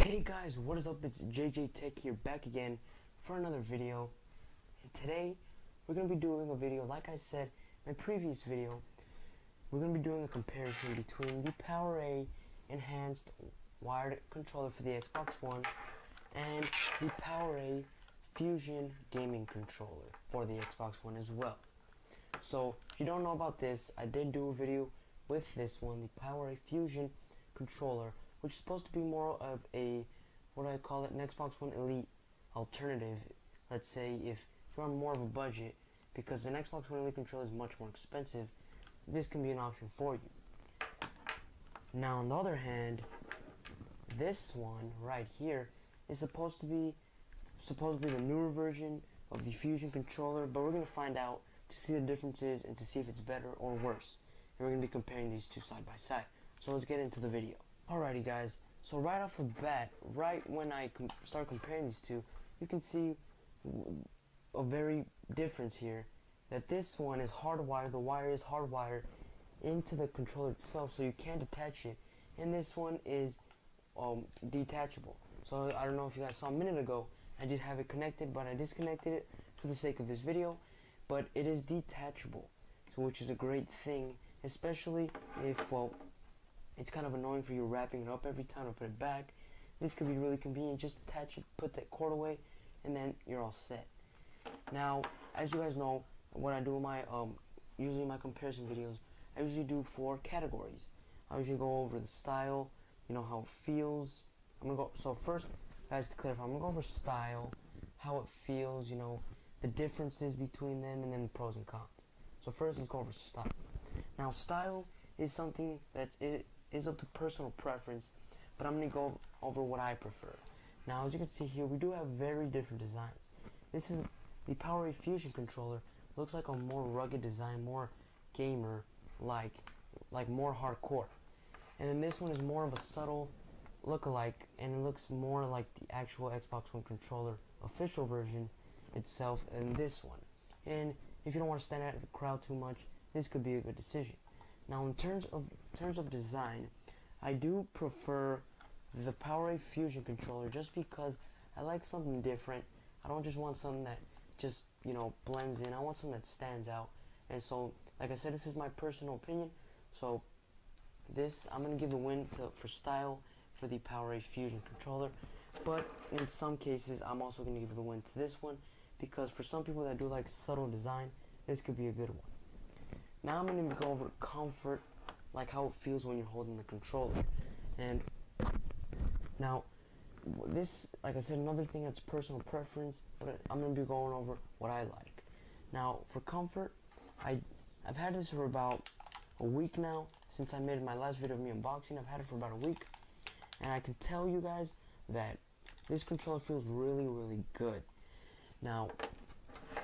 Hey guys, what is up? It's JJ Tech here, back again for another video. And today we're going to be doing a video, like I said in my previous video, we're going to be doing a comparison between the PowerA enhanced wired controller for the Xbox One and the PowerA Fusion gaming controller for the Xbox One as well. So if you don't know about this, I did do a video with this one, the PowerA Fusion controller, which is supposed to be more of a, what do I call it, an Xbox One Elite alternative. Let's say if you're on more of a budget, because an Xbox One Elite controller is much more expensive, this can be an option for you. Now on the other hand, this one right here is supposed to be the newer version of the Fusion controller, but we're going to find out to see the differences and to see if it's better or worse. And we're going to be comparing these two side by side. So let's get into the video. Alrighty guys, so right off the bat, right when I start comparing these two, you can see a very difference here, that this one is hardwired, the wire is hardwired into the controller itself, so you can't detach it, and this one is detachable. So I don't know if you guys saw a minute ago, I did have it connected, but I disconnected it for the sake of this video, but it is detachable, so which is a great thing, especially if, well, it's kind of annoying for you wrapping it up every time to put it back. This could be really convenient. Just attach it, put that cord away, and then you're all set. Now, as you guys know, what I do in my usually my comparison videos, I usually do 4 categories. I usually go over the style, you know, how it feels. So first, guys, to clarify, I'm gonna go over style, how it feels, you know, the differences between them, and then the pros and cons. So first, let's go over style. Now, style is something that it is up to personal preference, but I'm going to go over what I prefer. Now, as you can see here, we do have very different designs. This is the PowerA Fusion controller. Looks like a more rugged design, more gamer like more hardcore. And then this one is more of a subtle look-alike, and it looks more like the actual Xbox One controller official version itself than this one. And if you don't want to stand out in the crowd too much, this could be a good decision. Now, in terms of design, I do prefer the PowerA Fusion controller just because I like something different. I don't just want something that just, you know, blends in. I want something that stands out. And so, like I said, this is my personal opinion. So, this I'm gonna give the win for style for the PowerA Fusion controller. But in some cases, I'm also gonna give the win to this one because for some people that do like subtle design, this could be a good one. Now I'm going to go over comfort, like how it feels when you're holding the controller. And now, this, like I said, another thing that's personal preference, but I'm going to be going over what I like. Now, for comfort, I've had this for about a week now, since I made my last video of me unboxing. I've had it for about a week, and I can tell you guys that this controller feels really, really good. Now,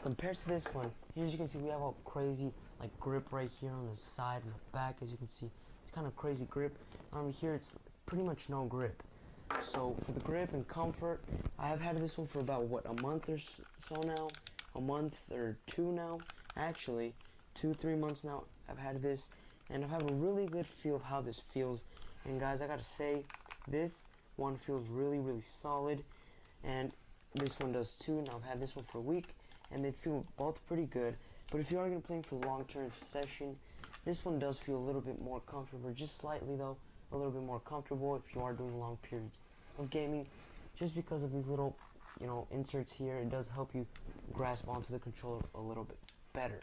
compared to this one, here as you can see, we have a crazy like grip right here on the side and the back. As you can see, it's kind of crazy grip. Here it's pretty much no grip. So for the grip and comfort, I have had this one for about what, a month or so now, a month or 2 now, actually 2-3 months now. I've had this, and I've had a really good feel of how this feels. And guys, I gotta say, this one feels really, really solid, and this one does too. Now I've had this one for a week, and they feel both pretty good. But if you are going to play for the long-term session, this one does feel a little bit more comfortable, just slightly though, a little bit more comfortable if you are doing long periods of gaming, just because of these little, you know, inserts here. It does help you grasp onto the controller a little bit better.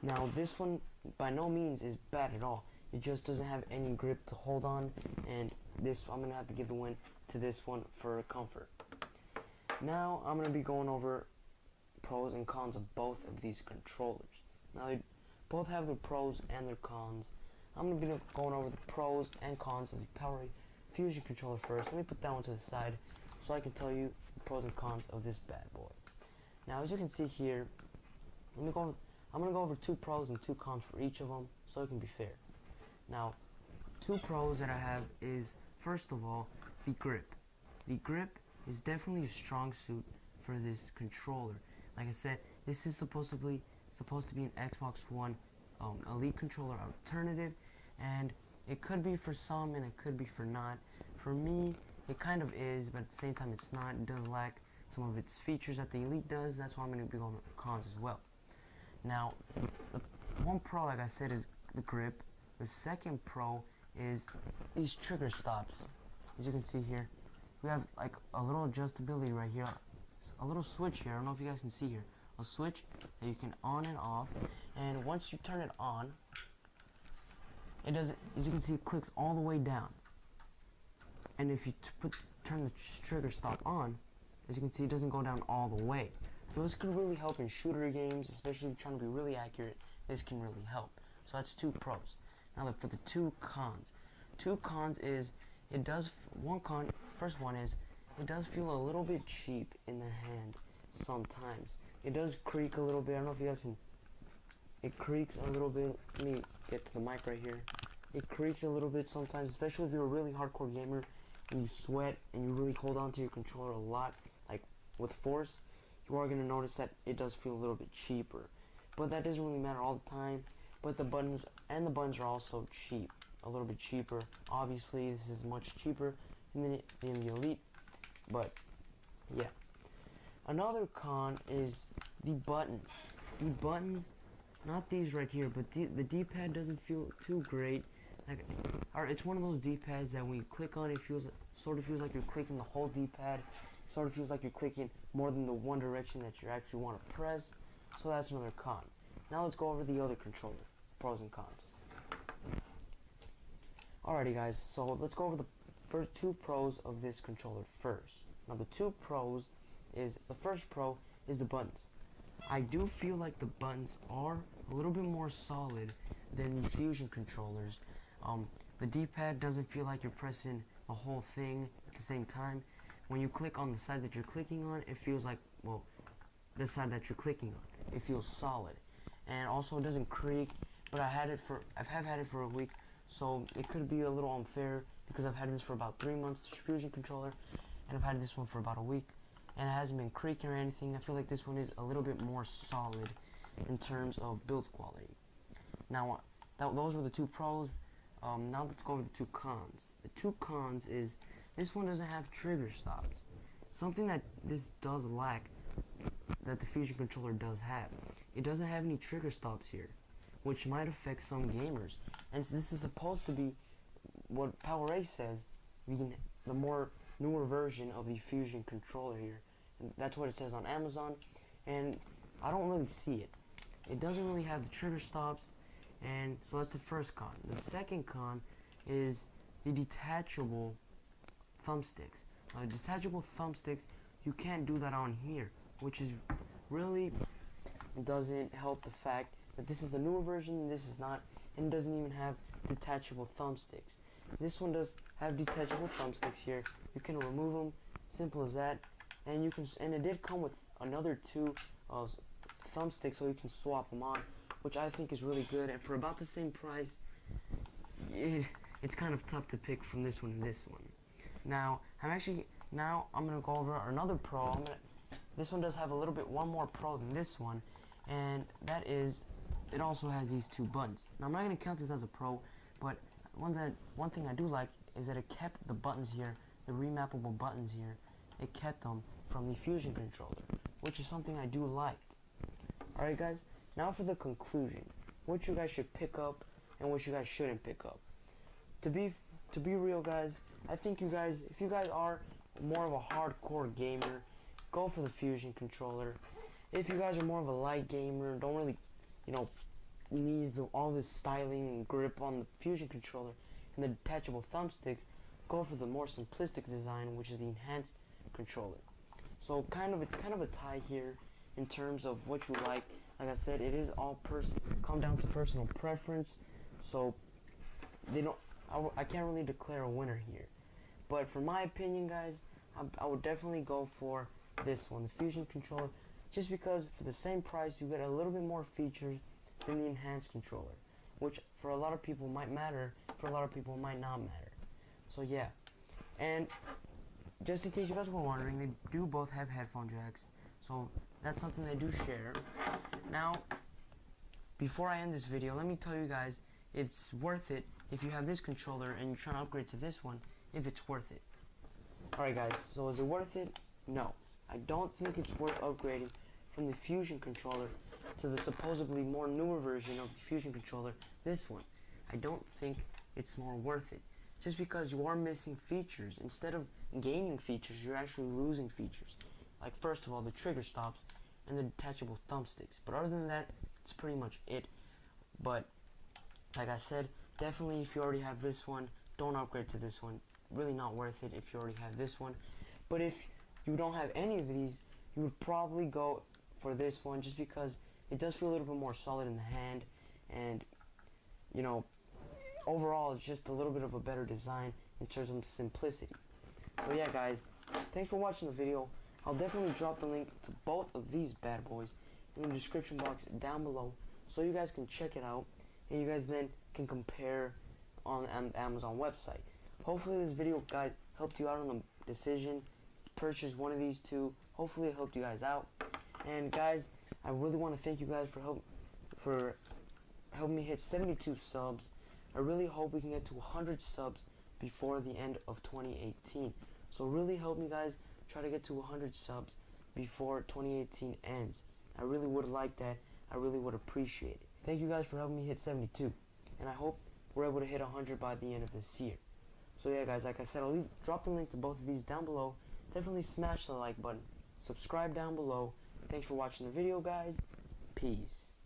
Now this one by no means is bad at all. It just doesn't have any grip to hold on, and this, I'm going to have to give the win to this one for comfort. Now I'm going to be going over pros and cons of both of these controllers. Now they both have their pros and their cons. I'm going to be going over the pros and cons of the PowerA Fusion controller first. Let me put that one to the side so I can tell you the pros and cons of this bad boy. Now as you can see here, I'm going to go over 2 pros and 2 cons for each of them so it can be fair. Now, 2 pros that I have is, first of all, the grip. The grip is definitely a strong suit for this controller. Like I said, this is supposed to be an Xbox One Elite controller alternative, and it could be for some and it could be for not. For me, It kind of is, but at the same time it's not. It does lack some of its features that the Elite does. That's why I'm going to be going with cons as well. Now, the one pro, like I said, is the grip. The second pro is these trigger stops. As you can see here, we have like a little adjustability right here, a little switch here. I don't know if you guys can see here, a switch that you can on and off. And once you turn it on, it does, as you can see, it clicks all the way down. And if you turn the trigger stop on, as you can see, it doesn't go down all the way. So this could really help in shooter games, especially if you're trying to be really accurate. This can really help. So that's two pros. Now for the two cons. Two cons is it does, first one is it does feel a little bit cheap in the hand sometimes. It does creak a little bit. I don't know if you guys can, it creaks a little bit. Let me get to the mic right here. It creaks a little bit sometimes, especially if you're a really hardcore gamer and you sweat and you really hold on to your controller a lot, like with force. You are going to notice that it does feel a little bit cheaper. But that doesn't really matter all the time. But the buttons are also cheap. A little bit cheaper. Obviously, this is much cheaper than the Elite. But, yeah. Another con is the buttons. The buttons, not these right here, but the D-pad doesn't feel too great. Like, it's one of those D-pads that when you click on it, sort of feels like you're clicking the whole D-pad. Sort of feels like you're clicking more than the one direction that you actually want to press. So that's another con. Now let's go over the other controller, pros and cons. Alrighty guys, so let's go over the first two pros of this controller first. Now the two pros is, the first pro is the buttons. I do feel like the buttons are a little bit more solid than the Fusion controllers. The D-pad doesn't feel like you're pressing the whole thing at the same time. When you click on the side that you're clicking on, it feels like, well, the side that you're clicking on, it feels solid. And also it doesn't creak, but I've had it for a week, so it could be a little unfair because I've had this for about 3 months, the Fusion controller, and I've had this one for about a week, and it hasn't been creaking or anything. I feel like this one is a little bit more solid in terms of build quality. Now, those were the two pros. Now let's go over the two cons. The two cons is, this one doesn't have trigger stops. Something that this does lack, that the Fusion controller does have. It doesn't have any trigger stops here, which might affect some gamers. And so this is supposed to be what PowerA says, the more newer version of the Fusion controller here. And that's what it says on Amazon, and I don't really see it. It doesn't really have the trigger stops, and so that's the first con. The second con is the detachable thumbsticks. Now, detachable thumbsticks, you can't do that on here, which is really doesn't help the fact that this is the newer version and this is not, and it doesn't even have detachable thumbsticks. This one does have detachable thumbsticks here. You can remove them, simple as that, and you can. And it did come with another two thumbsticks, so you can swap them on, which I think is really good. And for about the same price, it's kind of tough to pick from this one and this one. Now I'm gonna go over another pro. This one does have a little bit one more pro than this one, and that is it also has these two buttons. Now I'm not gonna count this as a pro, but one thing I do like is that it kept the buttons here, the remappable buttons here. It kept them from the Fusion controller, which is something I do like. Alright guys, now for the conclusion. What you guys should pick up and what you guys shouldn't pick up. To be real guys, I think you guys, if you guys are more of a hardcore gamer, go for the Fusion controller. If you guys are more of a light gamer, don't really, need all this styling and grip on the Fusion controller and the detachable thumbsticks, go for the more simplistic design, which is the enhanced controller. So it's kind of a tie here in terms of what you like. Like I said, it is all come down to personal preference. So I can't really declare a winner here. But for my opinion, guys, I would definitely go for this one, the Fusion controller, just because for the same price you get a little bit more features than the enhanced controller, which for a lot of people might matter, for a lot of people might not matter. So yeah, and just in case you guys were wondering, they do both have headphone jacks, so that's something they do share. Now, before I end this video, let me tell you guys, it's worth it if you have this controller and you're trying to upgrade to this one, if it's worth it. Alright guys, so is it worth it? No. I don't think it's worth upgrading from the Fusion controller to the supposedly more newer version of the Fusion controller, this one. I don't think it's more worth it. Just because you are missing features. Instead of gaining features, you're actually losing features. Like, first of all, the trigger stops and the detachable thumbsticks. But other than that, it's pretty much it. But, like I said, definitely if you already have this one, don't upgrade to this one. Really not worth it if you already have this one. But if you don't have any of these, you would probably go for this one just because it does feel a little bit more solid in the hand, and you know, overall it's just a little bit of a better design in terms of simplicity. So yeah guys, thanks for watching the video. I'll definitely drop the link to both of these bad boys in the description box down below so you guys can check it out and you guys then can compare on the Amazon website. Hopefully this video, guys, helped you out on the decision to purchase one of these two. Hopefully it helped you guys out. And guys, I really want to thank you guys for helping me hit 72 subs. I really hope we can get to 100 subs before the end of 2018. So really help me guys try to get to 100 subs before 2018 ends. I really would like that. I really would appreciate it. Thank you guys for helping me hit 72. And I hope we're able to hit 100 by the end of this year. So yeah guys, like I said, I'll drop the link to both of these down below. Definitely smash the like button. Subscribe down below. Thanks for watching the video guys. Peace.